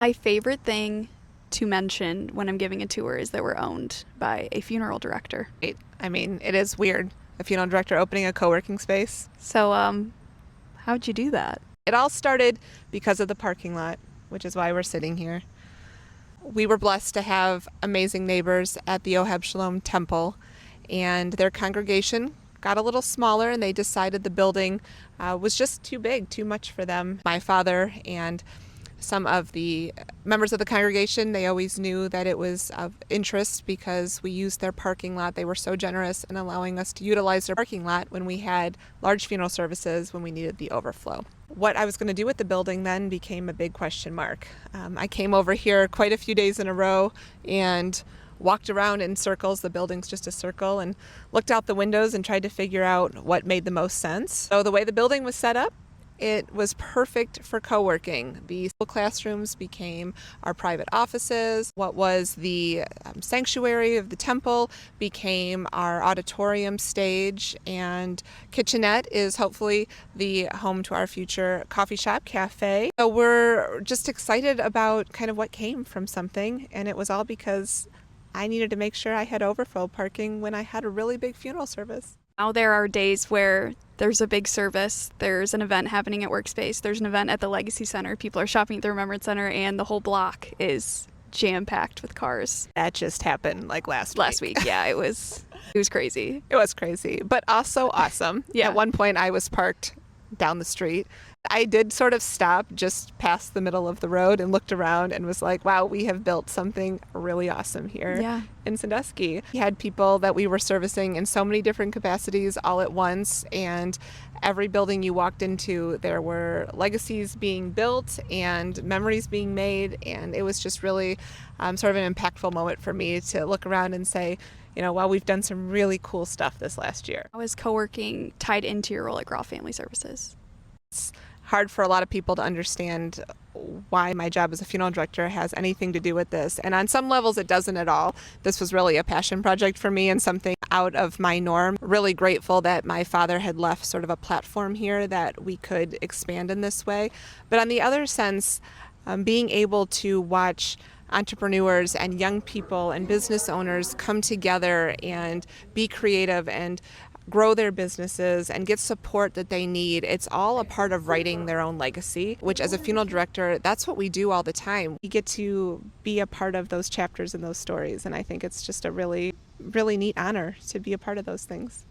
My favorite thing to mention when I'm giving a tour is that we're owned by a funeral director. I mean, it is weird, a funeral director opening a co-working space. So, how'd you do that? It all started because of the parking lot, which is why we're sitting here. We were blessed to have amazing neighbors at the Oheb Shalom Temple, and their congregation got a little smaller, and they decided the building was just too big, too much for them. My father and some of the members of the congregation, they always knew that it was of interest because we used their parking lot. They were so generous in allowing us to utilize their parking lot when we had large funeral services, when we needed the overflow. What I was going to do with the building then became a big question mark. I came over here quite a few days in a row and walked around in circles. The building's just a circle, and looked out the windows and tried to figure out what made the most sense. So the way the building was set up, it was perfect for co-working. The school classrooms became our private offices. What was the sanctuary of the temple became our auditorium stage, and kitchenette is hopefully the home to our future coffee shop cafe. So we're just excited about kind of what came from something, and it was all because I needed to make sure I had overflow parking when I had a really big funeral service. Now there are days where there's a big service, there's an event happening at Workspace, there's an event at the Legacy Center, people are shopping at the Remembrance Center, and the whole block is jam-packed with cars. That just happened like last week. Yeah, it was crazy. It was crazy, but also awesome. Yeah. At one point I was parked down the street. I did sort of stop just past the middle of the road and looked around and was like, wow, we have built something really awesome here in Sandusky. We had people that we were servicing in so many different capacities all at once, and every building you walked into, there were legacies being built and memories being made, and it was just really sort of an impactful moment for me to look around and say, you know, wow, we've done some really cool stuff this last year. How is co-working tied into your role at Groff Family Services? It's hard for a lot of people to understand why my job as a funeral director has anything to do with this. And on some levels, it doesn't at all. This was really a passion project for me and something out of my norm. Really grateful that my father had left sort of a platform here that we could expand in this way. But on the other sense, being able to watch entrepreneurs and young people and business owners come together and be creative and grow their businesses and get support that they need. It's all a part of writing their own legacy, which as a funeral director, that's what we do all the time. We get to be a part of those chapters and those stories, and I think it's just a really, really neat honor to be a part of those things.